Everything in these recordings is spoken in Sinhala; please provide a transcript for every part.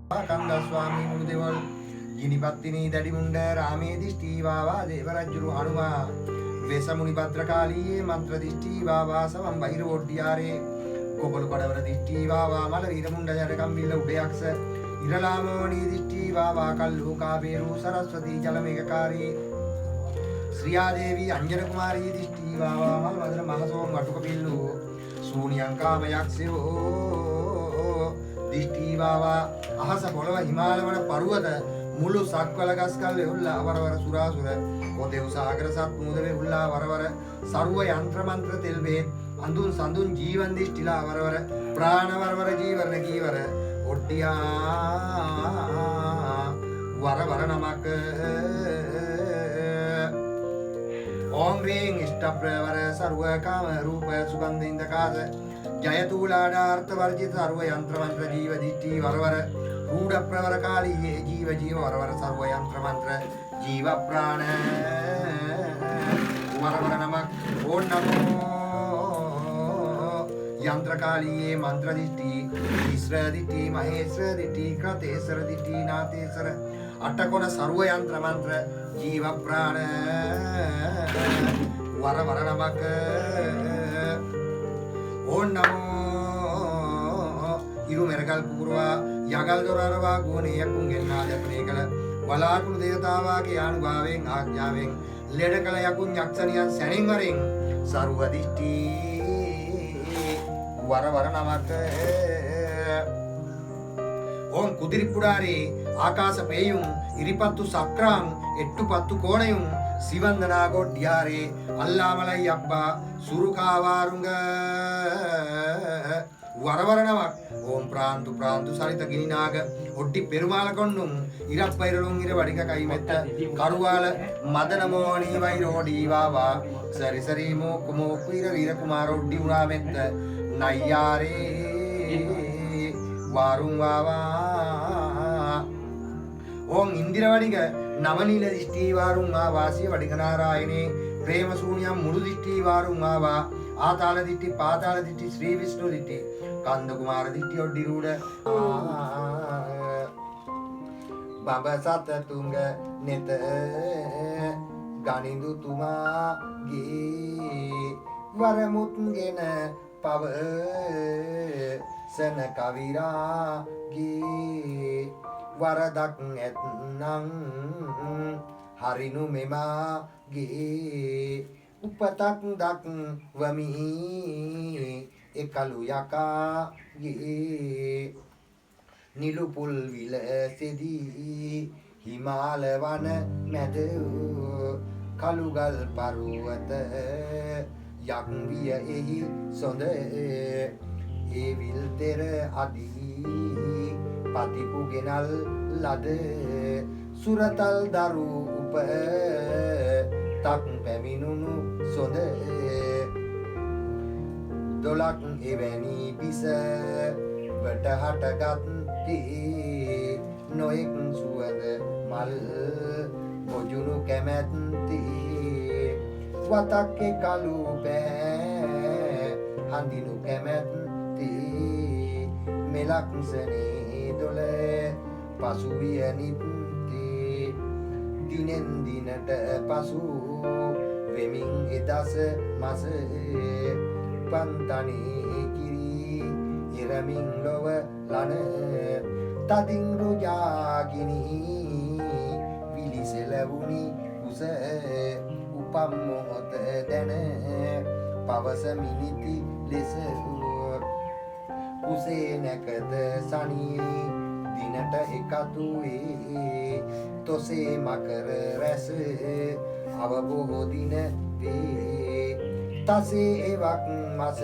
කන්ද ස්වාමී මුළු දෙවල් ගිනිපත්තිනී දැඩි මුණ්ඩ රාමේ දිෂ්ටි වාවා දේවරජ්ජුරු හනුමා වෙසමුනි භද්‍රකාලීයේ මන්ත්‍ර දිෂ්ටි වාවා සවම් බහිරවොඩ්ඩියාරේ කොබළු කඩවර දිෂ්ටි වාවා මල වීරමුණ්ඩ ජඩකම්බිල්ල උඩයක්ෂ ඉරලාමෝණී දිෂ්ටි වාවා කල්ලූ කාබේරු සරස්වතී ජලමේඝකාරී ශ්‍රියාදේවී අංජන කුමාරී දිෂ්ටි වාවා මල් වදන මහසෝම් වටුක පිල්ලු සූනියං කාම යක්ෂයෝ දිෂ්ටි වාවා අහස පොළව හිමාල වන පර්වත මුළු සක්වල ගස්කල් එවුල්ලා වරවර සුරාසුර කොදෙව් සාගර සත් මුද වෙවුල්ලා වරවර සර්ව යන්ත්‍ර මන්ත්‍ර තෙල් බෙහෙත් අඳුන් සඳුන් ජීවන් දිෂ්ටිලා වරවර ප්‍රාණ වරවර ජීවරණ කීවර ඔට්ටියා වරවර නමක ඕම් රීං ඉෂ්ටප්‍රවර සර්ව කාම රූප සුගන්ධ ඉන්දකාස ජයතූලාඩාර්ථ වර්ජිත සර්ව යන්ත්‍ර මන්ත්‍ර ජීව දිට්ඨි වරවර රූಢ ප්‍රවර කාලීයේ ජීව ජීව වරවර සර්ව යන්ත්‍ර මන්ත්‍ර ජීව ප්‍රාණ වරවර නමක් ඕන් නමෝ යන්ත්‍ර කාලීයේ මන්ත්‍ර දිට්ඨි ඉස්ර දිට්ඨි මහේශ්‍ර දිට්ඨි ක්‍රතේසර දිට්ඨි නාතේසර අටකොණ සර්ව යන්ත්‍ර මන්ත්‍ර ජීව ප්‍රාණ වරවර නමක ඕන් නමෝ ඉරු මෙරකල් පුරවා යගල් දොරරවා ගුණේ යකුන් ගෙන්නා දැපනේ කල වලාකුළු දේවතාවාගේ ආනුභාවයෙන් ආඥාවෙන් ලෙඩ කල යකුන් යක්ෂණියන් සැනින් වරින් සරුව දිෂ්ටි වරවර නමක ඕම් කුදිරි පුඩාරේ ආකාශ පේයුම් ඉරිපත්තු සක්‍රාම් එට්ටුපත්තු කෝණයුම් සිවන්දනා ගොඩ්ඩියාරේ අල්ලාමලයි අබ්බා සුරුකාවාරුංග වරවර නමක් ඕම් ප්‍රාන්තු ප්‍රාන්තු සරිත ගිනිනාග ඔට්ටි පෙරුමාල කොන්නුම් ඉරප්පයිරලුම් ඉර වඩික කයිමෙත්ත කරුවාල මදනමෝණී වෛරෝඩී වාවා සරි සරි මෝක්කු මෝක්කු ඉර වීර කුමාර ඔඩ්ඩි උනා මෙත්ත නයියාරේ වාරුම් වාවා ඕම් ඉන්දිර වඩික නවනීල දිෂ්ටි වාරුම් වාසිය වඩික නාරායනේ ප්‍රේම ශූන්‍යම් මුළු දිෂ්ටි වාරුම් වා ආතාල දිට්ටි පාතාල දිට්ටි ශ්‍රී විෂ්ණු දිට්ටි කන්ද කුමාර දිට්ටි ඔඩ්ඩි රූඩ බඹ සත තුංග නෙත ගනිඳු තුමාගේ වරමුත්ගෙන පව සන කවිරාගේ වරදක් ඇත්නම් හරිනු මෙමාගේ උපතක් දක්වමි එකලු යකාගේ නිලුපුල් විලසෙදී හිමාල වන මැද කළුගල් පරුවත යක් විය එහි සොඳ ඒවිල් තෙර අදී පතිපු ගෙනල් ලද සුරතල් දරු උප තක් පැමිණුණු සොඳ දොලක් එවැනි පිස වටහටගත් නොයෙක් සුවඳ මල් බොජුණු කැමැත්ති වතක්කෙ කළු පෑ හඳිනු කැමැත්ති මෙලක්සනේ දොල පසුවිය නිත්ති දිනෙන් දිනට පසු වෙමින් එදස මස පන්තනේ කිරි ඉරමින් ලොව ලන තදින් රුජාගිනි විලිසෙලවුනි උස උපම් මොහොත දැන පවස මිනිති ලෙස උසේ නැකද සනියේ දිනට එකතු වේ තොසේ මකර රැස අවබෝධ දින වේ තසේ එවක් මස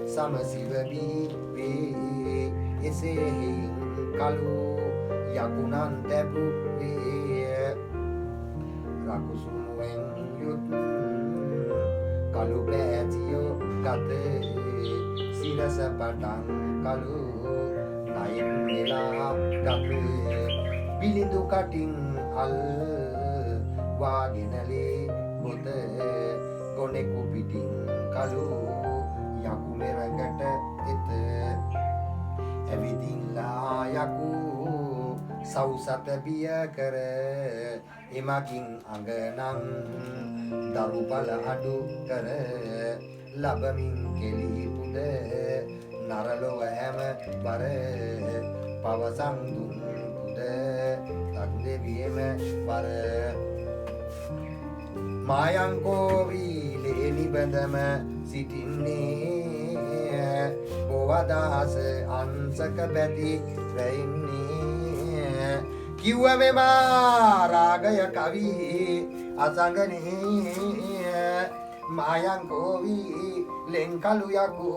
සමසිවදී වේ එසේ හින් කලු යකුණන් තැබු වේ රකුසුමුවෙන් යුත් කලු පෑතියෝ ගත සිරස පටන් කලු නයෙන් වෙලා ගත බිලිඳු කටින් අල් වාගෙනලේ බොත ගොනෙකු පිටින් කලු යකු මෙරඟට එත ඇවිදිල්ලා යකු සෞසත බිය කර එමකින් අඟනං දරුපල අඩු කර ලබමින් කෙලිපුද නරලොව හැම බර පවසන් දුන් පුද තක්දෙවියම බර මායංකෝවීලේ නිබඳම සිටින්නේ බොවදහස අංසක බැති රැයින්නේ කිව්ව මෙමා රාගය කවි අසංගනේ මායංකෝවී ලෙන්කලු යකු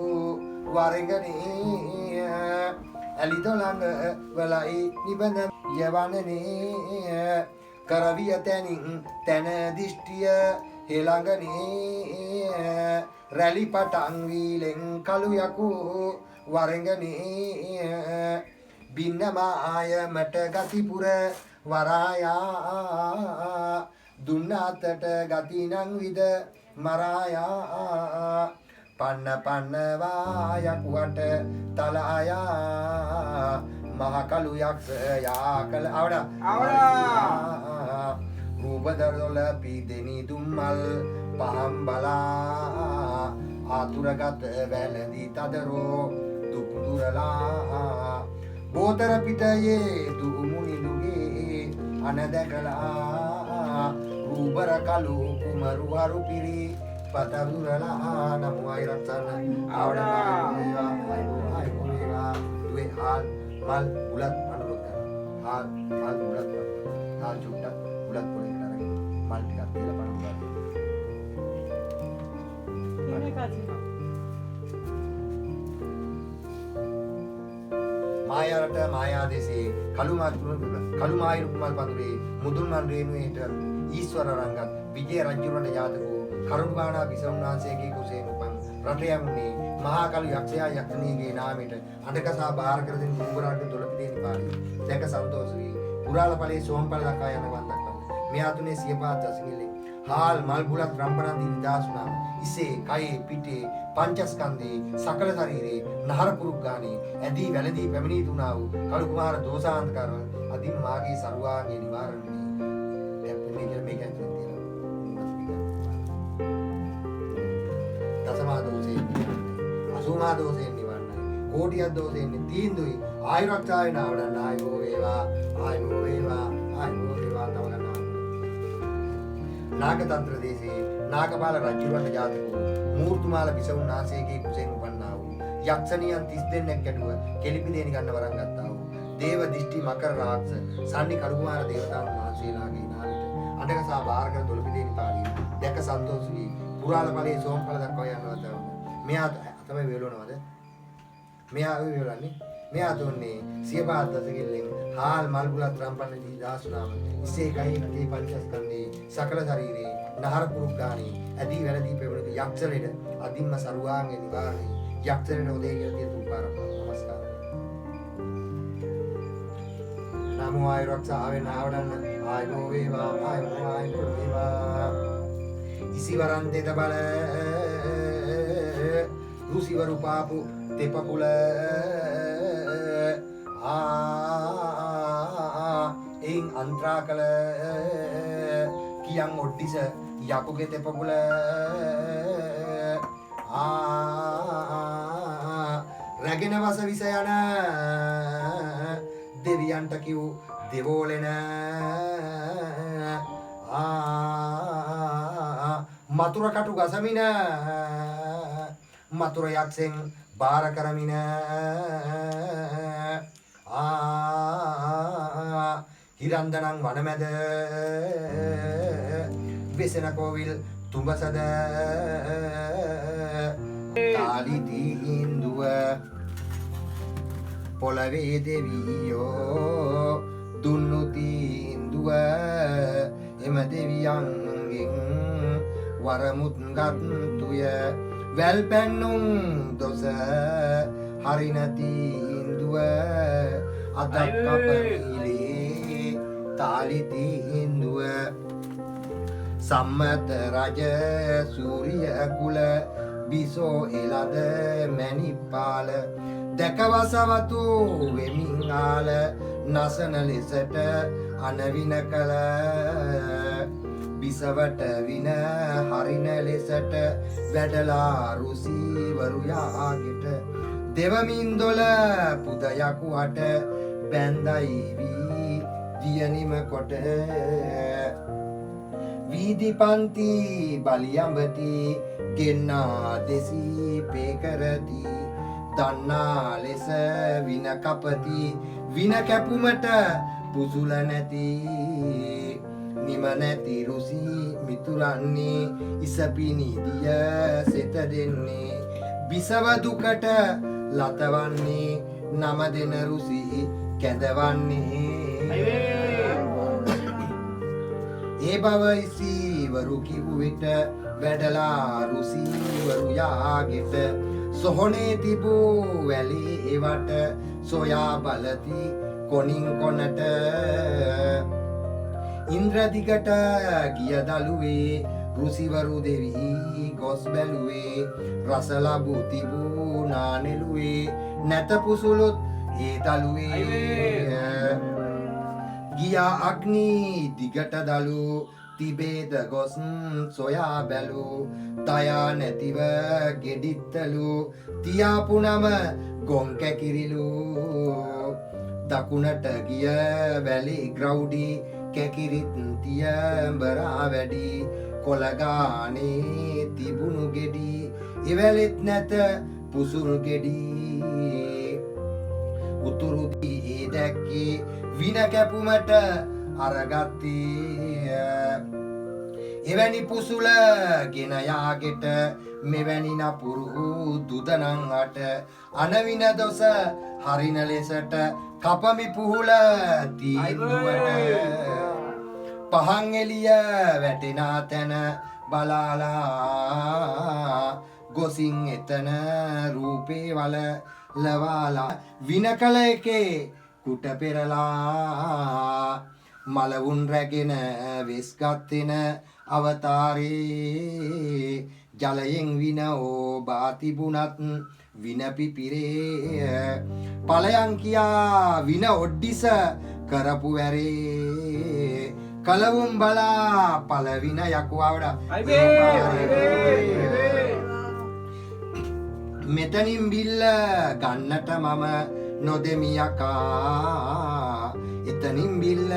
වරගනේ ඇලිදොළඟ වලයි නිබඳ යවනනේ කරවිය තැනින් තැන දිෂ්ටිය හෙළඟනේ රැලි පටන් වීලෙන් කළු යකු වරගනේ බින්නමාය මට ගතිපුර වරායා දුන්න අතට ගතිනං විද මරායා පන්න පන්නවා යකුවට තලායා මහකලු යක්ෂ යාකල අවඩා රූපදරදොල පීදෙනි දුම්මල් පහම් බලා ආතුරගත වැලඳී තදරෝ දුක්දුරලා බෝතර පිටයේ දුමුනිදුගේ අනදැකලා රූපර කලු කුමරු හරු පිරි පතරුරලා නමුයි රක්ෂණ අවඩා දුවේ හාල් මල් උලත් අනුරොත් කරනවා හාල් මල් උලත් හාල් චුට්ටක් උලත් පොඩි කරගෙන මල් ටිකක් තියලා පණුවා මායාරට මායා දෙසේ කළු මායි රුක්මල් පඳුරේ මුදුන් මන් රේණුවේට ඊශ්වර රංගත් විජය රජුරණ ජාතකෝ කරුණානා විසවුන්වහන්සේගේ කුසේන උපන් රට යන්නේ මහා කළු යක්ෂයා යක්ෂණීගේ නාමයට අඬකසා බාර කර දෙන කුඹරාට දොළපිටේ පාළි දැක සන්තෝෂ වී පුරාල ඵලයේ සෝම්පල දක්වා යන වන්දක් මෙයා තුනේ සියපාත් දසමිලේ හාල් මල් බුලත් රම්පනන්දී නිදාසුනා ඉසේ කයේ පිටේ පංචස්කන්ධේ සකල ශරීරේ නහර පුරුග්ගානේ ඇදී වැළඳී පැමිණී තුනා වූ කළු කුමාර දෝසාන්තකරව අදින් මාගේ සරුවාගේ නිවාරණේ දැප්පේ කියලා මේක ඇතුලේ තියෙනවා දසමා දෝෂේ අසුමා දෝෂේ නිවන්නයි කෝටියක් දෝෂේ තීන්දුයි ආයුරක්ෂාවේ නාවඩන්න ආයෝ වේවා ආයෝ වේවා ආයෝ වේවා තවලනා නාගතන්ත්‍ර දේශේ නාගපාල රජුවන්ට ජාතකෝ මූර්තුමාල විසවුන්වහන්සේගේ කුසෙන් උපන්නා වූ යක්ෂණියන් 32 දෙනෙක් ගැටුව කෙලිපි දෙනි ගන්න වරන් ගත්තා වූ දේව දිෂ්ටි මකර රාක්ෂ සන්නි කරුමාර දේවතාවුන් වහන්සේලාගේ නාමයට අඬකසා බාර කර දොළපි දෙනි පාළිය දැක සන්තෝෂ වී පුරාල ඵලයේ සෝම්ඵල දක්වා යනවා තමයි මෙයා තමයි වේලවනවද මෙයා වේලන්නේ මෙයා දුන්නේ සියපාත් දසකිල්ලෙන් හාල් මල් බුලත් රම්පන්න දී දාසුනාම ඉසේ කයි නදී පංචස්කන්ධේ සකල ශරීරේ නහර පුරුග්ගානේ ඇදී වැළදී පෙවණු යක්ෂලෙඩ අදින්ම සරුවාංගේ නිවාරණේ යක්ෂලෙඩ උදේ කියලා තියෙන තුන්පාර නමස්කාර නමෝ ආයුරක්ෂාවේ නාවඩන්න ආයෝ වේවා ආයෝ වේවා ඉසිවරන් දෙත බල රුසිවරු පාපු තෙපකුල එයින් අන්ත්‍රාකල කියන් ඔඩ්ඩිස යකුගේ තෙපකුල රැගෙන වස විස යන දෙවියන්ට කිව් දෙවෝලෙන මතුර කටු ගසමින මතුර යක්ෂෙන් බාර කරමින හිරන්දනං වනමැද වෙසෙන කෝවිල් තුඹසද තාලිති ඉන්දුව පොළවේ දෙවියෝ දුන්නු තීන්දුව එම දෙවියන්ගෙන් වරමුත් ගත්තුය වැල් පැන්නුම් දොස හරින තීන්දුව අදක් කපිලේ තාලි තීන්දුව සම්මත රජ සූරිය කුල බිසෝ එළද මැණිපාල දැකවසවතු වෙමින් ආල නසන ලෙසට අනවින කල බිසවට වින හරින ලෙසට වැඩලා රුසිවරු යාගෙට දෙවමින් දොල පුද යකුවට බැන්දයි වී දියනිම කොට වීදි පන්ති බලියඹති ගෙන්නා දෙසී පේකරති දන්නා ලෙස වින කපති වින කැපුමට පුසුල නැති නිම නැති රුසි මිතුරන්නේ ඉසපිනිදිය සෙත දෙන්නේ බිසව දුකට ලතවන්නේ නම දෙන රුසි කැඳවන්නේ ඒ බව ඉසිවරු කිව් විට වැඩලා රුසිවරු යාගෙට සොහොනේ තිබූ වැලි එවට සොයා බලති කොනින් කොනට ඉන්ද්‍රදිගට ගිය දළුවේ රුසිවරු දෙවි ගොස් බැලුවේ රස ලබු තිබූ නානෙලුවේ නැත පුසුලුත් ඒ දළුවේ ගියා අග්නි දිගට දළු තිබේද ගොස් සොයා බැලු දයා නැතිව ගෙඩිත්තලු තියාපු නම ගොන් කැකිරිලු දකුණට ගිය වැලි ග්‍රවුඩි කැකිරිත් තියඹරා වැඩි කොළගානේ තිබුණු ගෙඩි ඉවැලෙත් නැත පුසුරු ගෙඩි උතුරුදී ඒ දැක්කේ වින කැපුමට අරගත්තේ එවැනි පුසුල ගෙන යාගෙට මෙවැනි නපුරු දුදනං අට අනවින දොස හරින ලෙසට කපමි පුහුල තීන්දුවට පහන් එළිය වැටෙනා තැන බලාලා ගොසින් එතන රූපේ වල ලවාලා වින කල එකේ කුට පෙරලා මලවුන් රැගෙන වෙස් ගත්තෙන අවතාරේ ජලයෙන් වින ඕබා තිබුණත් වින පිපිරේ පලයන් කියා වින ඔඩ්ඩිස කරපු වැරේ කලවුම් බලා පලවින යකුවවඩ මෙතනින් බිල්ල ගන්නට මම නොදෙමි යකා එතනින් බිල්ල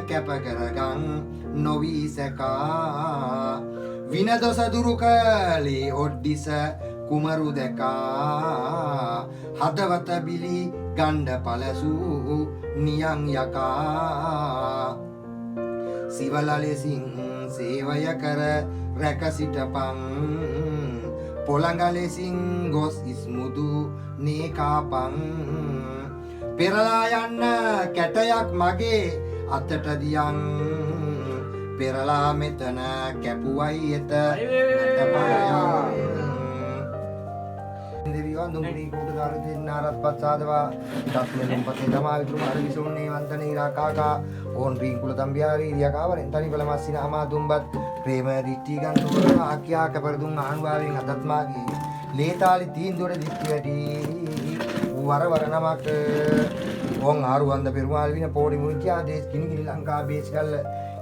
කැප කරගන් නොවී සැකා වින දොස දුරු කළේ ඔඩ්ඩිස කුමරු දැකා හදවත බිලි ගණ්ඩ පලසූ නියං යකා සිවල ලෙසින් සේවය කර රැක සිටපන් පොළඟ ලෙසින් ගොස් ඉස්මුදු නේකාපන් පෙරලා යන්න කැටයක් මගේ අතට දියන් පෙරලා මෙතන කැපුවයි එත දෙවියන් දුම්රි කුඩදාර දෙන්නාරත් පස්සාදවා දස්මෙන් පතේ තමා විතුරු මාර විසුන්නේ වන්තනේ ඉරාකාකා ඕන් රීකුල තම්බියාරි ඉරියාකාවරෙන් තනි බල මස්සින අමා දුම්බත් ප්‍රේම දිට්ටි ගන්තෝර ආකියා කපරදුන් ආන්වාවෙන් අදත්මාගේ ලේතාලි තීන්දුවට දිට්ටි වැඩි වර නමක් ඕන් ආරුවන්ද පෙරුමාල් වින පොඩි මුංචා දේශ කිනිකිලි ලංකා බේස් කල්ල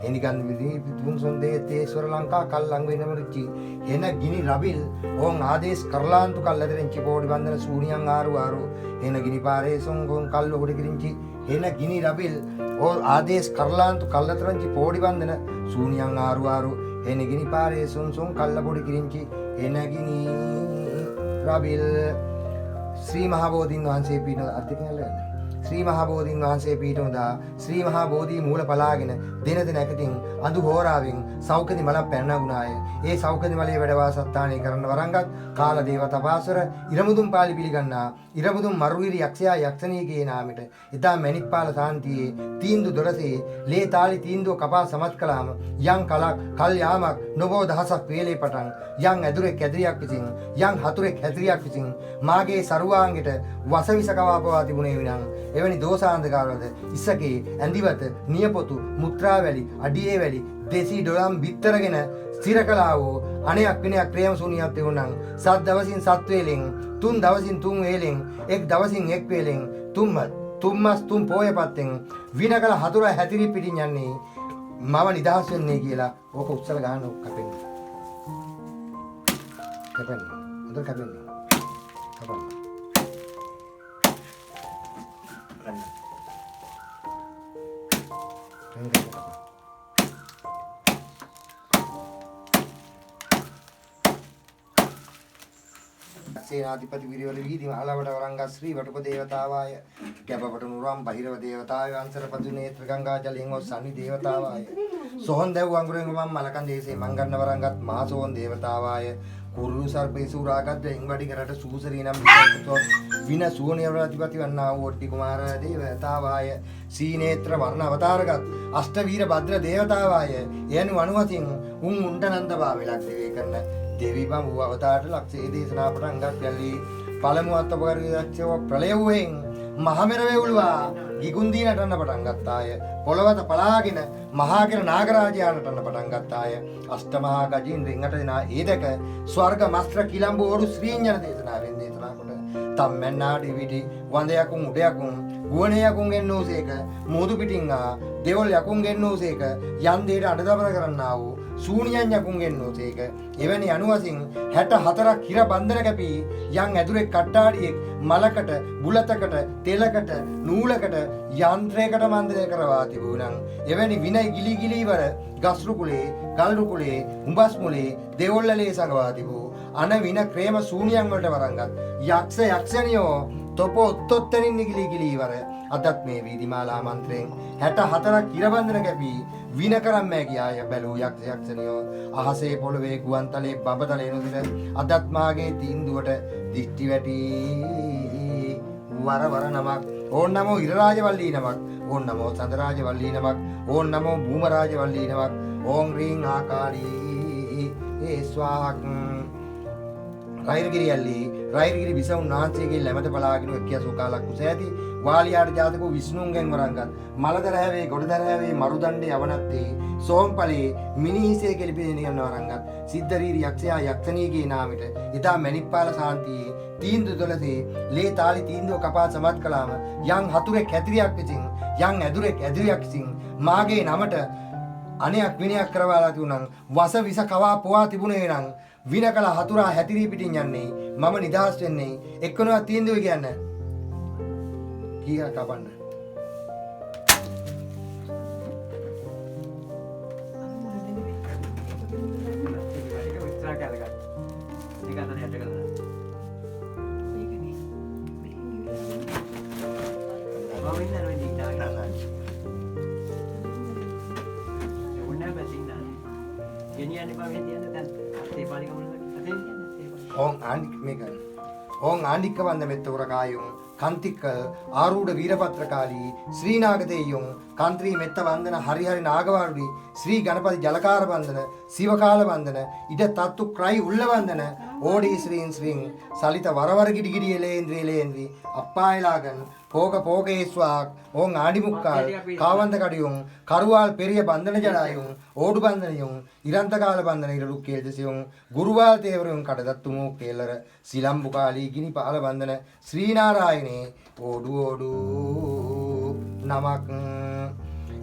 එනිකන් විදි පිටුන් සොන්දේ තේස්වර ලංකා කල්ලං වෙනම රුචි එන ගිනි රබිල් ඕන් ආදේශ කරලාන්තු කල්ලදෙන්චි පොඩි බන්දන සූනියන් ආරු එන ගිනි පාරේ සොංගොන් කල්ල හොඩ කිරින්චි එන ගිනි රබිල් ඕ ආදේශ කරලාන්තු කල්ලතරන්චි පොඩි බන්දන සූනියන් ආරු එන ගිනි පාරේ සොං කල්ල පොඩි කිරින්චි එන ගිනි රබිල් ශ්‍රී මහා බෝධීන් වහන්සේ පීඨ අධිකයල ශ්‍රී මහා බෝධීන් වහන්සේ පීඨෝදා ශ්‍රී මහා බෝධි මූල පලාගෙන දින නැකතින් අඳු හෝරාවෙන් සෞඛ්‍යදි මල පැනගුණාය ඒ සෞඛ්‍යදි මලේ වැඩ වාසස්ථානය කරන වරංගත් කාල දේව තපාසර ඉරමුදුන් පාලි පිළිගන්නා ඉරමුදුන් මරුවිරි යක්ෂයා යක්ෂණීගේ නාමයට එදා මැණික්පාල සාන්තියේ තීන්දු දොරසේ ලේ තාලි තීන්දුව කපා සමත් කළාම යම් කලක් කල් යාමක් නොබෝ දහසක් වේලේ පටන් යම් ඇදුරෙක් ඇදිරියක් විසින් යම් හතුරෙක් හැදිරියක් විසින් මාගේ සරුවාංගෙට වසවිස කවාපවා තිබුණේ විනං එවැනි දෝෂාන්ධකාරවලද ඉසකේ ඇඳිවත නියපොතු මුත්‍රා වැලි අඩියේ වැලි දෙසී ඩොලම් බිත්තරගෙන ස්ථිර කළා වූ අනයක් විනයක් ප්‍රේම ශූන්‍යත්වය වුණන් සත් දවසින් සත් වේලෙන් තුන් දවසින් තුන් වේලෙන් එක් දවසින් එක් වේලෙන් තුම්මස් තුන් පෝයපත්තෙන් වින කළ හතුර හැතිරි පිටින් යන්නේ මම නිදහස් වෙන්නේ කියලා ඕක උත්සල ගන්න කැපෙන්න හොඳට කැපෙන්න සේනාධිපති විරිවල වීදි මාලවට වරංගස් ශ්‍රී වටුප දේවතාවාය කැපපට නුරම් බහිරව දේවතාවය අන්සරපදු නේත්‍ර ගංගා ජලයෙන් ඔස්සනි දේවතාවාය සෝහන් දැව් අඟුරෙන් මම් මලකන් දේශේ මංගන්න වරංගත් මහා සෝහන් දේවතාවාය කුරුළු සර්පේ සූරාගත් එංගඩි කරට සූසරී නම් වින සුවනිය ප්‍රතිපති වන්නා වූ ඔට්ටි කුමාර දේවතාවාය සීනේත්‍ර වර්ණ අවතාරගත් අෂ්ටවීර භද්‍ර දේවතාවාය යනු අනුවතින් උන්ට නන්ද භාවලක් දෙවේ කරන දෙවි බඹ අවතාරට ලක්ෂේ දේශනා පටන් ගත් යලි පළමු අත්පරිදක්ෂව ප්‍රලය වූෙන් මහමෙර වේවුලවා ගිගුන්දී නටන්න පටන් ගත්තාය පොළවත පලාගෙන මහා කෙන නාගරාජයා නටන්න පටන් ගත්තාය අෂ්ටමහා ගජින් රින්ගට දෙනා ඒදක ස්වර්ග මස්ත්‍ර කිලම්බු ඕරු ශ්‍රීඥන දේශනාවෙන් දේශනා කොට තම්මැන්නාඩි විටි වඳ යකුන් උඩ යකුන් ගුවනේ යකුන් ගෙන්නෝසේක මුහුදු පිටින් ආ දෙවොල් යකුන් ගෙන්නෝසේක යන් දෙයට අඩදබර කරන්නා වූ ශූන්‍යයන් යකුන් ගෙන්නෝසේක එවැනි අනුවසින් 64ක් හිර බන්ධන කැපී යන් ඇදුරෙක් කට්ටාඩියෙක් මලකට බුලතකට තෙලකට නූලකට යන්ත්‍රයකට මන්දිරය කරවා තිබුණන් එවැනි විනය ගිලි ගිලීවර ගස්රු කුලේ ගල්රු කුලේ උඹස් මුලේ දෙවොල්ලලේ සඟවා තිබූ අන වින ක්‍රේම ශූන්‍යයන් වලට වරංගත් යක්ෂ යක්ෂණියෝ තොප ඔත්තොත්තරින් නිගිලි ගිලීවර අදත් මේ වීදිමාලා මන්ත්‍රයෙන් 64ක් හිර බන්ධන කැපී වින කරම් මෑ කියාය බැලූ යක්ෂ යක්ෂණියෝ අහසේ පොළවේ ගුවන්තලේ බඹතලේ නොදින අදත් මාගේ තීන්දුවට දිෂ්ටි වැටි වර නමක් ඕන් නමෝ ඉරරාජවල්ලී නමක් ඕන් නමෝ සඳරාජවල්ලී නමක් ඕන් නමෝ භූමරාජවල්ලී නමක් ඕම් රීං ආකාරී ඒ ස්වාහක් රයිර්ගිරි විසවුන් නාන්සේගේ ලැමත බලාගෙන එක්කිය සෝකාලක් කුස ඇති වාලියාට ජාතකෝ විෂ්ණුන්ගෙන් වරංගත් මලදරහැවේ ගොඩදරහැවේ මරුදණ්ඩේ අවනත්තේ සෝම්පලේ මිනිහිසේ කෙලිපෙන යන වරංගත් සිද්ධරීරි යක්ෂයා යක්ෂණීගේ නාමයට ඊතා මැණික්පාල සාන්තියේ තීන්දුව දොළසේ ලේ තාලි තීන්දුව කපා සමත් කළාම යම් හතුරෙක් හැදිරියක් විසින් යම් ඇදුරෙක් ඇදිරියක් විසින් මාගේ නමට අනයක් විනයක් කරවාලා තිබුණන් වස විස කවා පොවා තිබුණේ නම් වින කළ හතුරා හැතිරී පිටින් යන්නේ මම නිදහස් වෙන්නේ එක්කනවා තීන්දුව කියන්නේ කීයක් කපන්න ඕන් ආණ්ඩික්ක වන්ද මෙත්තවර කායුම් කන්තික ආරූඪ වීරපත්‍රකාලී ශ්‍රීනාගතේයුම් කන්ත්‍රී මෙත්ත වන්දන හරිහරි නාගවරුඩි ශ්‍රී ගණපති ජලකාර වන්දන සිවකාල වන්දන ඉඩ තත්තු ක්‍රයි උල්ල වන්දන ඕඩී ශ්‍රීන් සලිත වරවර ගිඩි ගිඩි එලේන්ද්‍රී අප්පායලාගන් පෝක පෝකේස්වාක් ඕන් ආඩිමුක්කාල් කාවන්ත කඩියුම් කරුවාල් පෙරිය බන්ධන ජඩායුම් ඕඩු බන්ධනයුම් ඉරන්තකාල බන්ධන ඉරලු කේල්දසියුම් ගුරුවාල් තේවරුම් කඩදත්තුමු කේල්ලර සිලම්බුකාලී ගිනි පාල බන්ධන ශ්‍රීනාරායනේ ඕඩු නමක්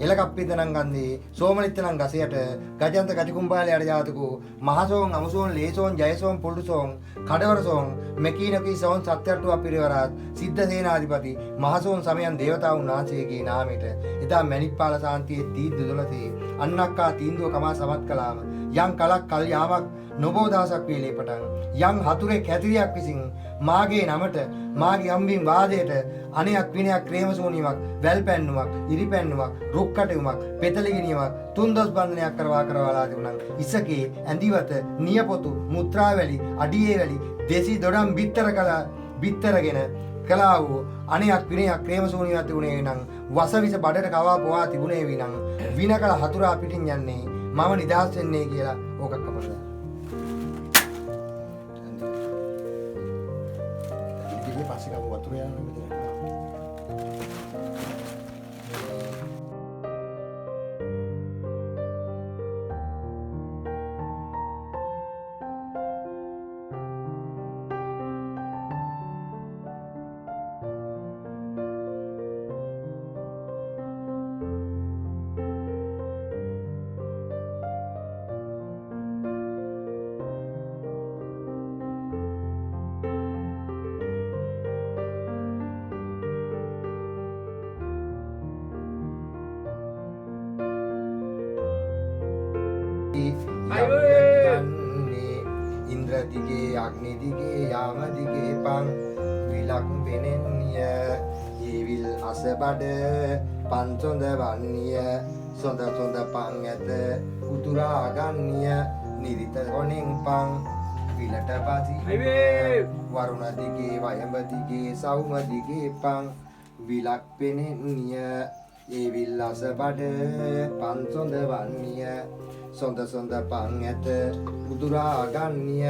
එලකප්පිතනං ගන්දී සෝමනිත්තනං ගසයට ගජන්ත ගජකුම්බාලයට ජාතකෝ මහසෝන් අමුසෝන් ලේසෝන් ජයසෝන් පුල්ටුසෝන් කඩවරසෝන් මෙකීනකී සෝන් සත්‍යට්ටුව පිරිවරත් සිද්ධ සේනාධිපති මහසෝන් සමයන් දේවතාවුන් වහන්සේගේ නාමයට එදා මැණික්පාල සාන්තියේ තීන්දුව දොළසේ අන්නක්කා තීන්දුව කමා සමත් කළාම යම් කලක් කල් යාමක් නොබෝ දවසක් වේලේ පටන් යම් හතුරෙක් හැතිරියක් විසින් මාගේ නමට මාගේ අම්බින් වාදයට අනයක් විනයක් ක්‍රේමසෝනියමක් වැල් පැන්නුමක් ඉරි පැන්නුමක් රුක් කටුමක් පෙතලිගිනියමක් තුන්දොස් බන්ධනයක් කරවාලා තිබුණා ඉසකේ ඇඳිවත නියපොතු මුත්‍රාවැලි අඩියේ වැලි දෙසි දොඩම් බිත්තරගෙන කළා වූ අනයක් විනයක් ක්‍රේමසෝනියමක් තිබුණේ නම් වසවිස බඩට කවා පොවා තිබුණේ විනම් වින කළ හතුරා පිටින් යන්නේ මම නිදහස් වෙන්නේ කියලා ඕකක් කපලා පස්සේ කව වතුර යනවා මෙතන ඉන්ද්‍ර දිගේ අග්නි දිගේ යාම දිගේ පං විලක් පෙනෙන්නිය ඊවිල් අසබඩ පන්සොඳ වන්නිය සොඳ සොඳ පං ඇත උතුරා ගන්නිය නිරිත කොණෙන් පං විලට පසි වරුණ දිගේ වයඹ දිගේ සවුම දිගේ පං විලක් පෙනෙන්නිය ඊවිල් අසබඩ පන්සොඳ වන්නිය සොඳ සොඳ පං ඇත උදුරා ගන්නිය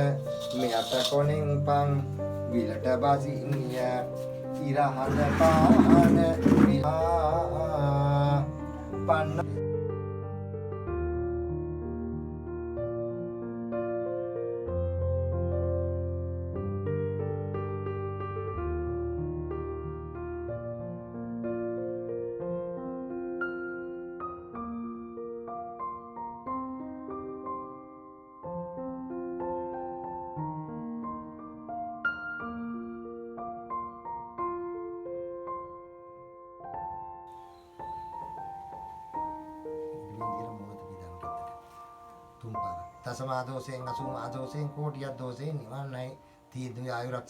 මෙයට කොණෙන් පං විලට බසින්නිය ඉරහඳ පාන විහා පන්න තසමා දෝෂයෙන් අසුමා දෝෂයෙන් කෝටියක් දෝෂයෙන් නිවන්නයි තීන්දුවේ ආයුරක්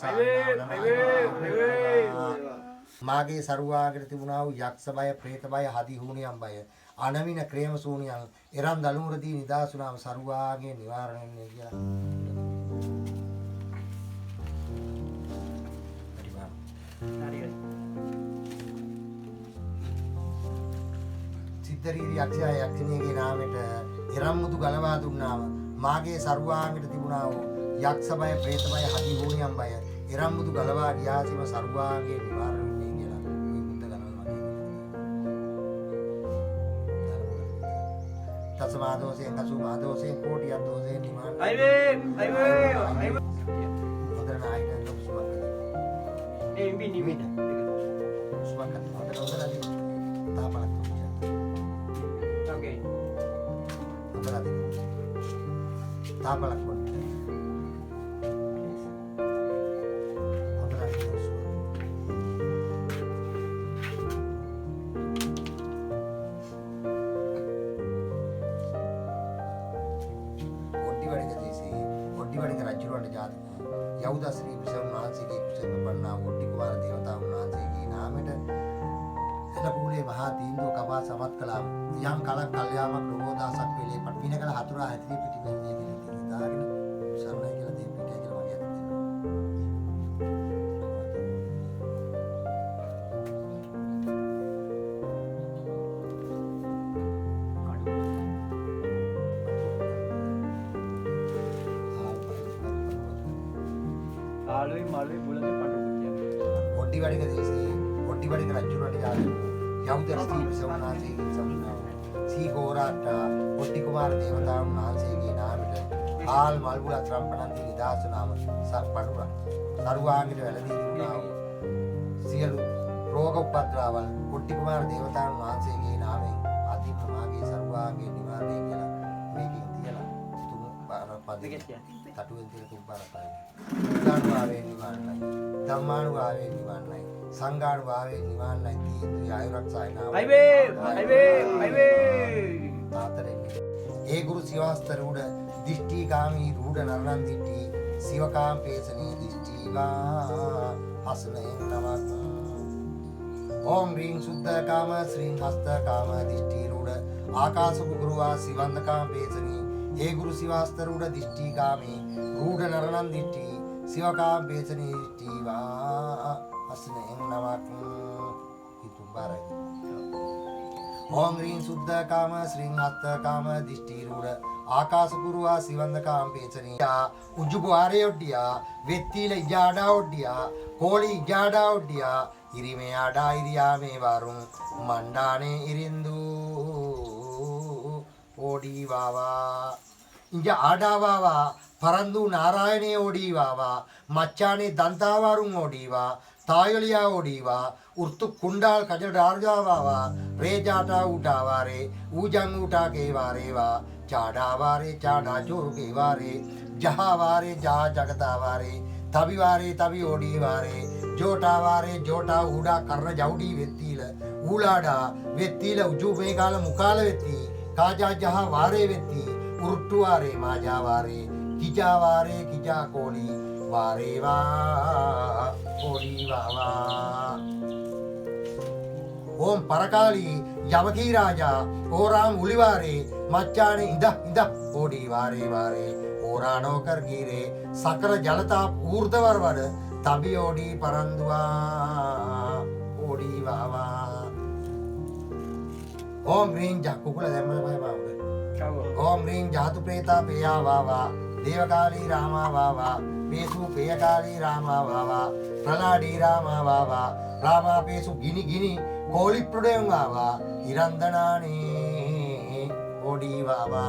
මාගේ සරුවාගෙන තිබුණා වූ යක්ෂ බය ප්‍රේත බය හදි හුණියම් බය අනමින ක්‍රේම ශූන්‍යයන් එරන් දලුමුරදී නිදාසුනාම සරුවාගේ නිවාරණය කියලා සිද්ධරීරි යක්ෂයා යක්ෂණියගේ නාමයට එරම්මුතු ගලවා දුන්නාම මාගේ සරුවාංගට තිබුණා වූ යක්ෂ බය ප්‍රේත බය හදි හෝනියම් බය එරම්මුතු ගලවා ගියාසීම සරුවාංගේ නිවාරණය වෙන්නේ කියලා ওই බුද්ධ ගලවනවා කියන්නේ තසමා දෝෂයෙන් අසුමා දෝෂයෙන් කෝටියක් දෝෂයෙන් නිවාරණය අයිවේ හොඳට නායකයන් උස්මක් ඒ ඉම්බි නිමිට උස්මක් හොඳට තාපලක් okay තාපලක් වුණා. ඔඩ්ඩිවඩික රජුරවන්ට ජාතක යෞද ශ්‍රී විසම් මහන්සියගේ කුසල බණ්ණා ඔඩ්ඩි කුමාර දේවතාවුන් වහන්සේගේ නාමයට එළපුලේ මහා තීන්දුව කපා සමත් කළා. යම් කලක් කල්යාමක් රෝදාසක් වෙලේ පටවින කල හතුරා හැටි පිටිපැන්නේ කියලා දාගෙන සරණයි කියලා දෙපිටේ කියලා වගේ අතට ආලුයි මාළුයි බුලදේ පටු කියන්නේ ඔඩ්ඩිවඩික දේශේ ඔඩ්ඩිවඩික රජුරවන්ට ජාතක යෞද ශ්‍රී විසම් මහන්සියගේ සම්මාන සී ගෝරාට ඔඩ්ඩි කුමාර දේවතාවුන් වහන්සේගේ නාමයට ආල් මල් බුලත් රම්පණන්ති නිදාසනාම සප්පඩුරා සරුවාංගිට වැළඳී දුන්නා වූ සියලු රෝග උපද්‍රවල් ඔඩ්ඩි කුමාර දේවතාවුන් වහන්සේගේ නාමයෙන් අතිම මාගේ සරුවාංගේ නිවාරණය කියලා මේකෙන් තියලා තුන් පාර පදේ තටුවෙන් තියලා තුන් පාර පදේ ධම්මාවේ නිවාරණයි ධම්මානුභාවයේ නිවාරණයි සංඝානුභාවයේ නිවාරණයි තීන්දුවේ ආයුරක්ෂායනාව අයිවේ තාතරෙන් ඒ ගුරු සිවාස්තර උඩ දිෂ්ටිකාමී රූಢ නරණන් දිට්ටි සිවකාම් පේසනී දිෂ්ටිවා හසනේ නමක් ඕම් රීං සුද්ධකාම ශ්‍රීං හස්තකාම දිෂ්ටි රූಢ ආකාශ ගුරුවා සිවන්දකාම් පේසනී ඒ ගුරු සිවාස්තර උඩ දිෂ්ටිකාමී රූಢ නරණන් දිට්ටි සිවකාම් පේසනී දිෂ්ටිවා හසනේ නමක් ඉතුම්බරයි ඕම් රීං සුද්ධකාම ශ්‍රීං හස්තකාම දිෂ්ටි රූಢ ආකාශ ගුරුවා සිවන්දකාම් පේසනියා උජුබු ආරයොඩ්ඩියා වෙත්තිල ඉජාඩා ඔඩ්ඩියා කෝලි ඉජාඩා ඔඩ්ඩියා ඉරිමේ ආඩා ඉරියාමේ වරුන් මණ්ඩානේ ඉරින්දු ඕඩීවාවා ඉංජ ආඩාවාවා පරන්දු නාරායණේ ඕඩීවාවා මච්චානේ දන්තාවරුන් ඕඩීවා ತಾಯೊಲಿಯಾ ಓಡಿವಾ ಉರ್ತು ಕುಂಡಾಲ್ ಕಜಡ ರಾಜಾವಾವಾ ರೇಜಾಟಾ ಊಟಾವಾರೆ ಊಜಂಗ್ ಊಟಾ ಕೇವಾರೇವಾ ಚಾಡಾವಾರೆ ಚಾಡಾ ಜೋರು ಕೇವಾರೆ ಜಹಾವಾರೆ ಜಹಾ ಜಗತಾವಾರೆ ತಬಿವಾರೆ ತಬಿ ಓಡಿವಾರೆ ಜೋಟಾವಾರೆ ಜೋಟಾ ಊಡಾ ಕರ್ರ ಜೌಡಿ ವೆತ್ತೀಲ ಊಳಾಡ ವೆತ್ತೀಲ ಉಜು ಬೇಗಾಲ ಮುಕಾಲ ವೆತ್ತಿ ಕಾಜಾ ಜಹಾ ವಾರೆ ವೆತ್ತಿ उर्टुवारे माजावारे किजावारे किजा कोली वारे वा कोली वावा ओम परकाली यमकी राजा ओराम उलिवारे मच्चाने इंदा इंदा ओडी वारे वारे ओरानो कर गिरे सकल जलता ऊर्ध्ववर तभी ओडी परंदुआ ओडी वावा ओम ह्रीं कुकुल ओम ह्रीं जातु प्रेता पेया वावा देवकाली रामा वावा पेसु पेयकाली रामा वावा प्रलाडी रामा वावा रामा पेसु गिनी गिनी कोली प्रुडें वावा हिरंदनाने ओडी वावा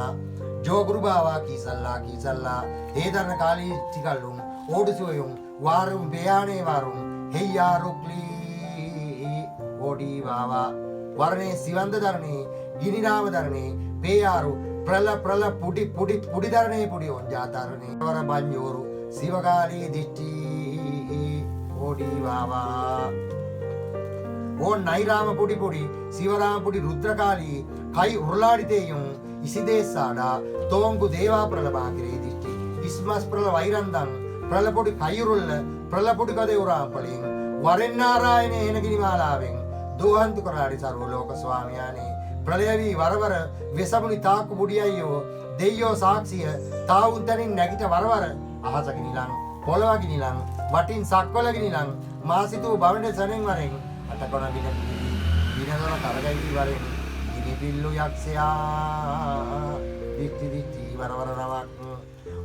जो गुरु बावा की सल्ला हेदन काली तिकलुं ओडुसोयुं वारुं बेयाने वारुं हेय्या रुक्ली ओडी वावा वरने सिवंद धरने गिनिराम धरने पेयारु प्रल प्रल पुडी पुडी पुडी धरने पुडी ओंजा धरने वर बंजोरु शिवकाली दिष्टि ओडी वावा ओ नैराम पुडी पुडी शिवराम पुडी रुद्रकाली कई उर्लाडितेयुं इसिदेसाडा तोंगु देवा प्रलभागिरे दिष्टि इस्मस् प्रल वैरंदं प्रलपुडी कयुरुल्ल प्रलपुडी कदे उरापलिं वरेन्नारायणे एनगिनिमालावें दोहंतु कराड़ी सर्वलोक स्वामियाने प्रलयवी वरवर विसमुनि ताकु बुडिययो देयो साक्षिय ताउंतनिන් නැගිට වරවර අහසකිනිලං පොළවකිනිලං වටින් සක්වලකිනිලං මාසිතු බවණේ සනෙන් වරෙන් අටකොණ විනදොන කරගයි වරෙන් ඉනි පිල්ලු යක්ෂයා දිට්ටි දිට්ටි වරවර නමක්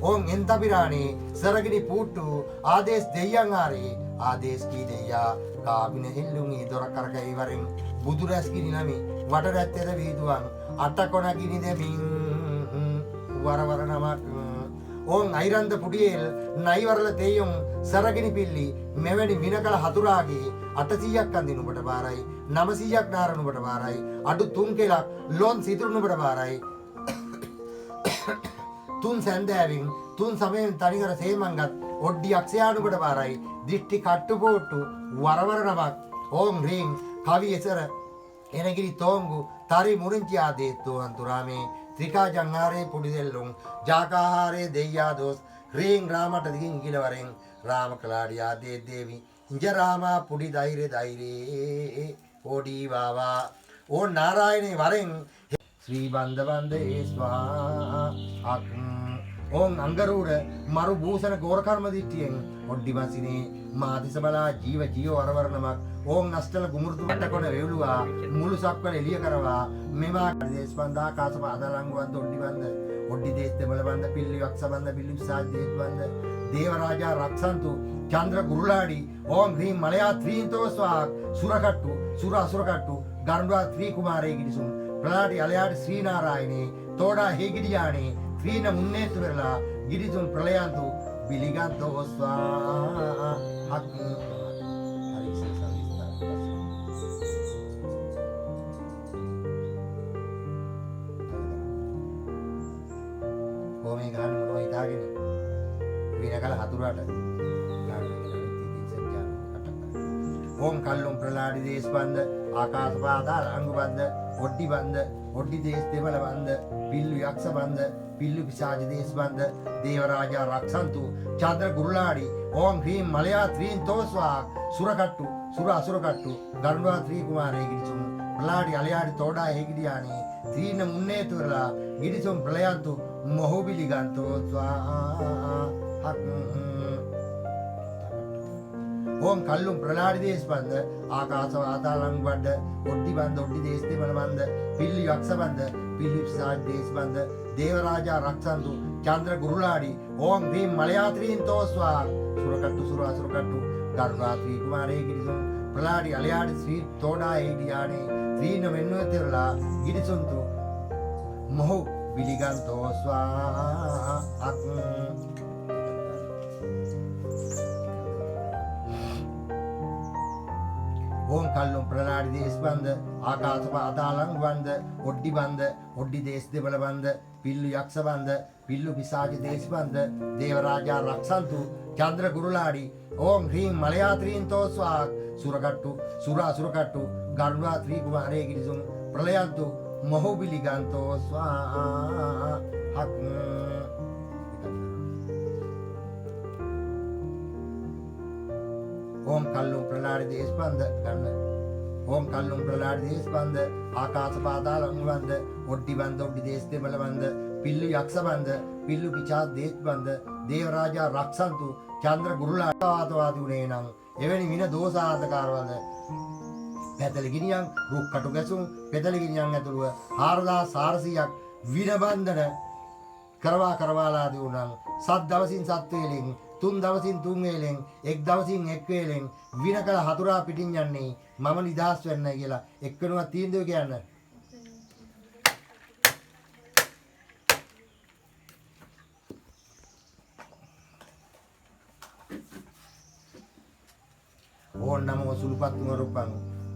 ओम इंतबिरानी सरगिनी पूटू आदेश देयं आरे आदेश की देया काबिने हिल्लुंगी दोर करगई वरिं बुदुरस की निनमी वटरत्तेद वीदुवं अट्टकोණ किनि देमिं वरवर नमक ओम ऐरंद पुडियेल नैवरल तेयुं सरगिनी पिल्ली මෙවැනි විනකල හතුරාගේ 800ක් අඳින ඔබට බාරයි 900ක් නාරන ඔබට බාරයි අඩු 3 කෙලක් ලොන් සිතුරුන ඔබට බාරයි තුන් සැන්දෑවින් තුන් සමයෙන් තනිකර සේමංගත් ඔඩ්ඩි අක්ෂයානුකට බාරයි දිට්ටි කට්ටුපෝට්ටු වරවර නමක් ඕම් රීම් කවි එසර එනගිරි තෝංගු තරි මුරින්චි ආදේත්තෝ අන්තුරාමේ ත්‍රිකා ජංහාරේ පුඩිදෙල්ලුම් ජාකාහාරේ දෙයියා දෝස් රීම් රාමට දිගින් ඉගිලවරෙන් රාම කලාඩි ආදේ දේවි ඉංජ රාමා පුඩි දෛරේ ඕඩී වාවා ඕ නාරායනේ වරෙන් श्री बंद बंदे स्वा ओम अंगरूढ़ मरु भूषण गोरकर्म दिट्टियं ओड्डि बसिने मादिसबला जीव जीव वरवर नमक ओम नष्टल गुमुर्तु मट्टकोण वेलुवा मुलु सक्कल एलिय करवा मेवा देश बंद आकाश बादलंग वंद ओड्डि देश बल बंद पिल्लि वक्ष बंद पिल्लि साज देश बंद देवराजा रक्षन्तु चंद्र गुरुलाडी ओम ह्रीं मलया त्रींतो स्वा सुरकट्टु सुर असुरकट्टु गरुडा त्री कुमारे गिरिसुम प्रलाटी अलयाटी श्रीनारायणे तोड़ा हेगिडियाणे ත්‍රීන මුන්නේතු වෙලා ගිරිතුන් ප්‍රලයන්තු බිලිගන්තෝ ස්වා කොමේ ගන්න මොනවයි තාගෙන විනකල හතුරට ओम कल्लुम प्रलाडी देश बंद आकाश पाताल अंग बंद ओड्डी बंद ओड्डी देश देवल बंद पिल्लु यक्ष बंद पिल्लु पिशाच देश बंद देवराजा रक्षन्तु चंद्र गुरुलाडी ओम ह्रीं मलया त्रीं तोस्वा सुरकट्टु सुर असुरकट्टु गरुड़ा त्री कुमारे गिरिसुम प्रलाडी अलयाडी तोड़ा हेगिडियानी त्रीन मुन्नेतुरला गिरिसुम प्रलयन्तु मोहुबिलिगंतो स्वाहा ओम कल्लुम प्रलाडी देश बंद आकाश वातालंग बंद ओड्डी देश देवल बंद पिल्लु यक्ष बंद पिल्लु पिशाच देश बंद देवराजा रक्षन्तु चंद्र गुरुलाडी ओम ह्रीं मलया त्रीं तोस्वा सुरकट्टु सुर असुरकट्टु गरुड़ा त्री कुमारे गिरिसुम प्रलाडी अलयाडी श्री तोड़ा हेगिडियाने त्रीन वेन्नुतिरला गिरिसुंतु मोहु बिलिगंतो स्वाहा ओम कल्लुम प्रलाडी देश बंद आकाश पातालंग बंद ओड्डी देश देवल बंद पिल्लु यक्ष बंद पिल्लु पिशाच देश बंद देवराजा रक्षन्तु चंद्र गुरुलाडी ओम ह्रीं मलया त्रीं तोस्वा सुरकट्टु सुर असुरकट्टु गरुड़ा त्री कुमारे गिरिसुम प्रलयन्तु මොහොබිලිගන්තෝ ස්වාහක් ඕම් කල්ලුම් ප්‍රලාඩ දේශපන්ද ගන්න ඕම් කල්ලුම් ප්‍රලාඩ දේශපන්ද ආකාශ පාතාල අංගවන්ද ඔඩ්ඩි බන්ද ඔඩ්ඩි දේශ දෙමළ බන්ද පිල්ලු යක්ෂ බන්ද පිල්ලු පිචාත් දේශපන්ද දේව රාජා රක්ෂන්තු චන්ද්‍ර ගුරුලාවාදවාදී උනේ නම් එවැනි වින දෝසාධකාරවල පැතලි ගිනියන් රුක් කටු ගැසුම් පැතලි ගිනියන් ඇතුළුව 4400ක් වින බන්ධන කරවාලාදී උනන් සත් දවසින් සත් වේලෙන් තුන් දවසින් තුන් වේලෙන් එක් දවසින් එක් වේලෙන් වින කළ හතුරා පිටින් යන්නේ මම නිදහස් වෙන්නයි කියලා එක්කෙනුවත් තීන්දුව කියන්න. ඕන් නම සුළුපත්තුම රුප්පන්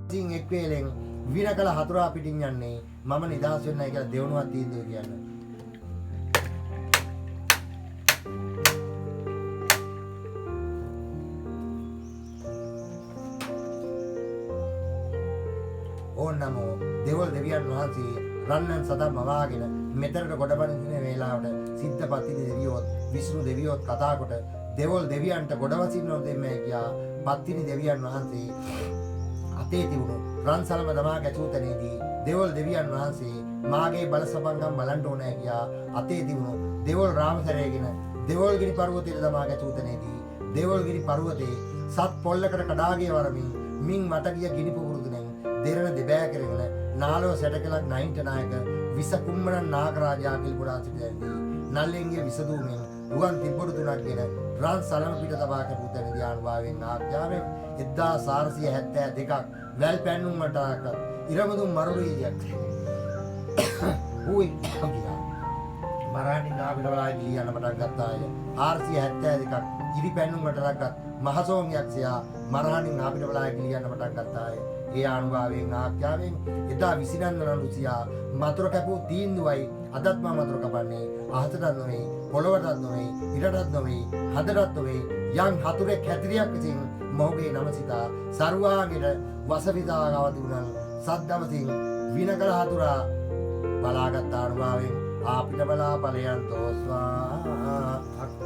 සින් එක් වේලෙන් වින කළ හතුරා පිටින් යන්නේ මම නිදහස් වෙන්නයි කියලා දෙවනුවත් තීන්දුව කියන්න. ඕන් නමෝ දෙවල් දෙවියන් වහන්සේ රන්නන් සදා මවාගෙන මෙතරට ගොඩබඳින වේලාවට සිද්ධපති දෙවියොත් විෂ්ණු දෙවියොත් කතා කොට දෙවල් දෙවියන්ට ගොඩවසින්නෝ දෙන්නේ කියා පත්තිනි දෙවියන් වහන්සේ අතේ තිබුණු රන් සලම දමා ගැසූ තැනේදී දෙවල් දෙවියන් වහන්සේ මාගේ බල සපංගම් බලන්න ඕනේ කියා අතේ තිබුණු දෙවල් රාමසරයගෙන දෙවල්ගිරි පර්වතයට දමා ගැසූ තැනේදී දෙවල්ගිරි පර්වතේ සත් පොල්ලකට කඩාගේ වරමින් මින් මට ගිය ගිනි පුපුරුදුනෙන් දෙරණ දෙබෑ කරගෙන නාලව සැටකලක් නයින්ට නායක විස කුම්මන නාගරාජා කිල්පුඩා සිටියදී නල්ලෙන්ගේ විසදූමෙන් රුවන් තිබ්බොඩු තුනක්ගෙන රන් සලම පිට තබා කැපූ තැනදී ආනුභාවයෙන් ආඥාවෙන් 1472ක් වැල් පැන්නුම් මටාක ඉරමුදුම් මරුරියක් ඌයි ගියා මරාණි නාවිලවලා ගිලියන පටන් ගත්තාය 472ක් ඉරි පැන්නුම් මටාකත් මහසෝම් යක්ෂයා මරාණි නාවිලවලා ගිලියන පටන් ගත්තාය ඒ ආනුභාවයෙන් ආඥාවෙන් එදා 29 රුසියා මතුරු කැපූ තීන්දුවයි අදත් මම මතුරු කපන්නේ අහසටත් නොවේ පොළොවටත් නොවේ ඉරටත් නොවේ හදටත් නොවේ යම් හතුරෙක් හැතිරියක් විසින් මොහුගේ නම සිතා සර්වාංගෙට වසවිතා ගවදුනන් සත් දවසින් විනකල හතුරා බලාගත් අනුභවයෙන් ආපිට බලා ඵලයන්තෝ ස්වාහක්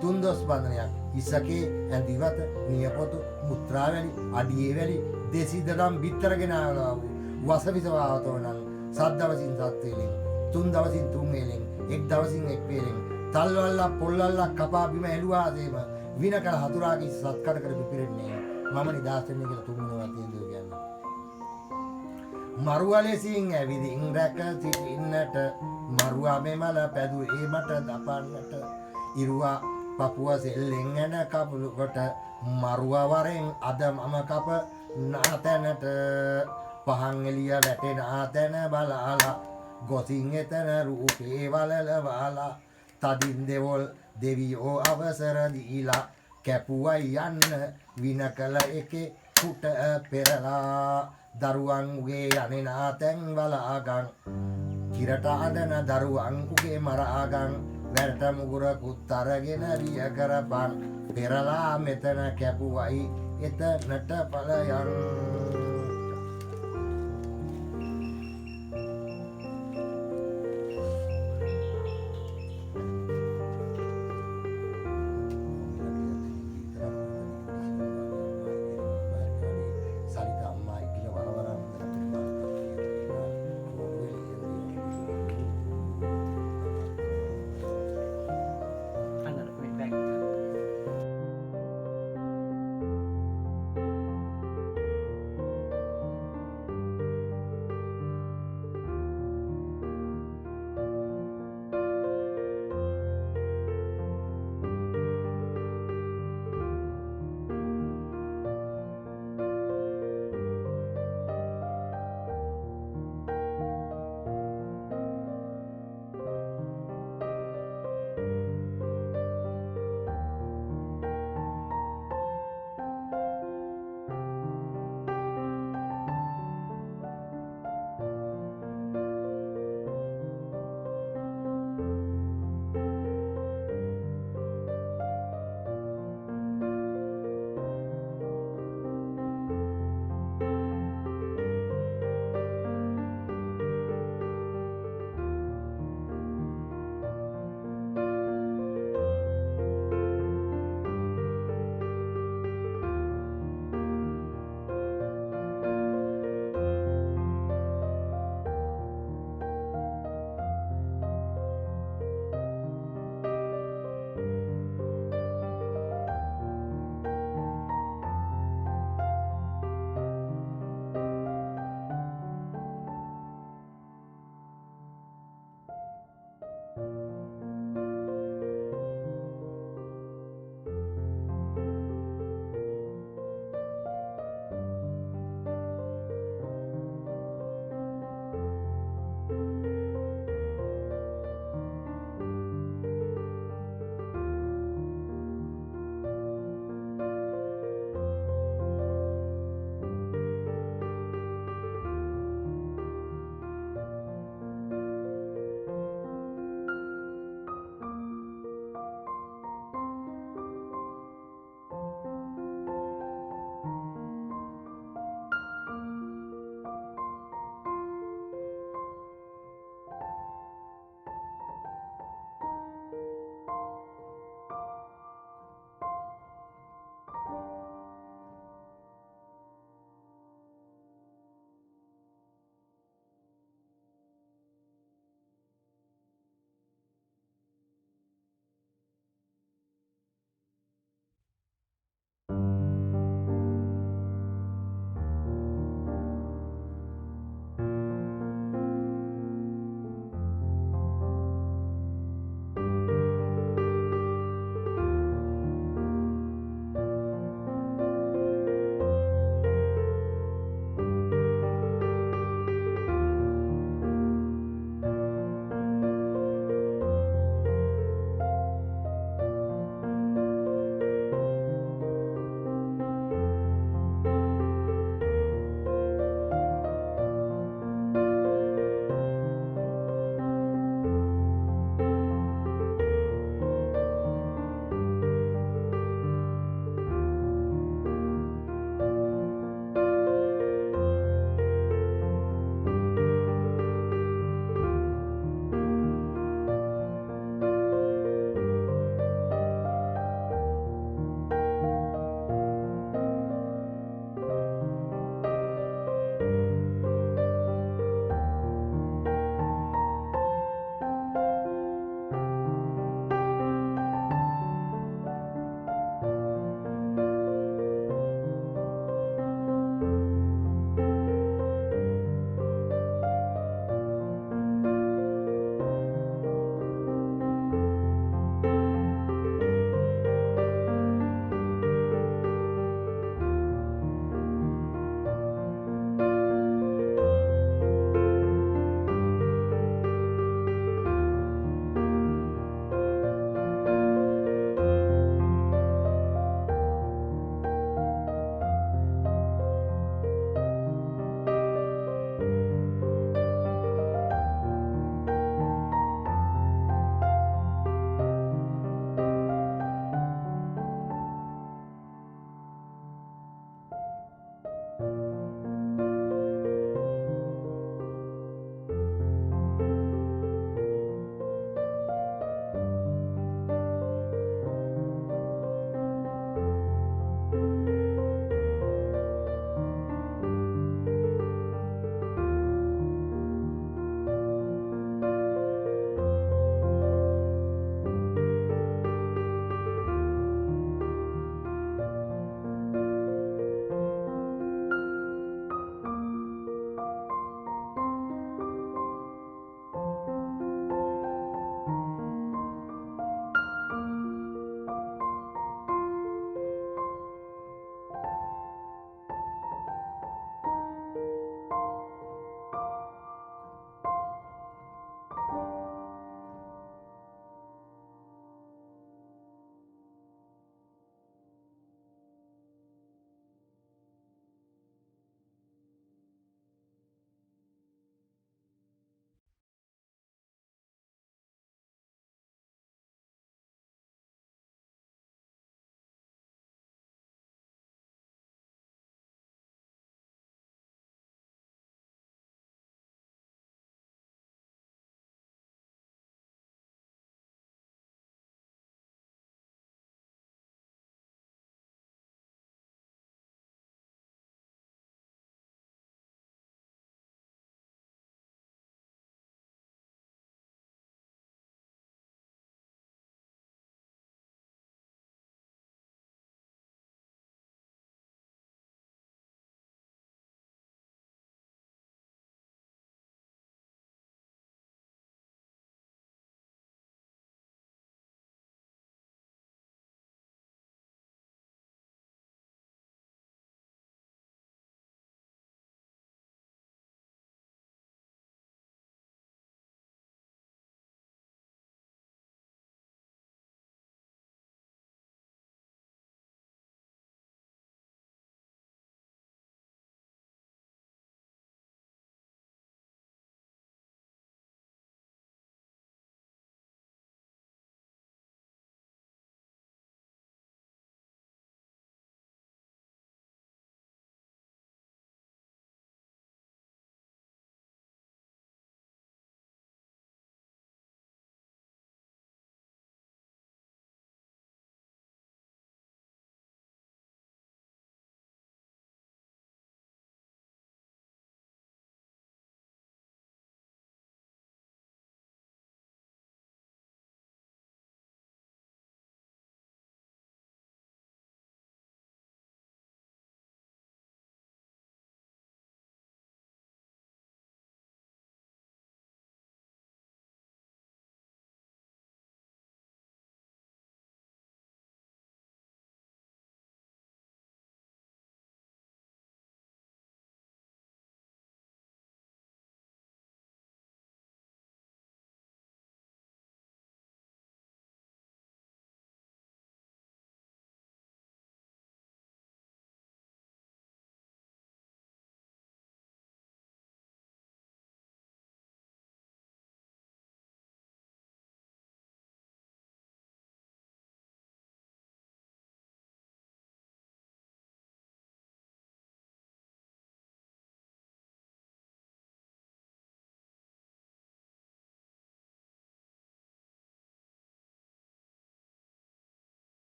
තුන්දොස් බන්ධනයක් ඉසකේ ඇඳිවත නියපොතු මුත්‍රාවැලි අඩියේ වැලි දෙසිදරම් බිත්තරගෙන ආවලා වූ වසවිසවාවතෝනං සත් දවසින් සත් වේලෙන් තුන් දවසින් තුන් වේලෙන් එක් දවසින් එක් වේලෙන් තල්වල්ලා පොල්ලල්ලා කපා බිම ඇලුවාදේම විනකල හතුරාගේ සත්කඩකට පිපිරෙන්නේ මම නිදහස් වෙන්නේ කියලා තුන්වෙනිවා තීන්දුව කියන්නේ මරුවලෙසින් ඇවිදින් රැක සිටින්නට මරුවා මෙමල පැදුවේ මට දපන්නට ඉරුවා පපුව සෙල්ලෙන් ඇන කපුළු කොට මරුවා වරෙන් අද මම කප නාතැනට පහන් එළිය වැටෙන ආතැන බලාලා ගොසින් එතන රූපේ වලලවාලා තදින් දෙවොල් දෙවියෝ අවසර දීලා කැපුවයි යන්න වින කළ එකේ කුට පෙරලා දරුවන් උගේ යන්නේ නාතැන් බලාගන් කිරට අඳන දරුවන් උගේ මරාගන් වැරට මුගුරකුත් අරගෙන රිය කරපන් පෙරලා මෙතන කැපුවයි එතනට ඵලයන්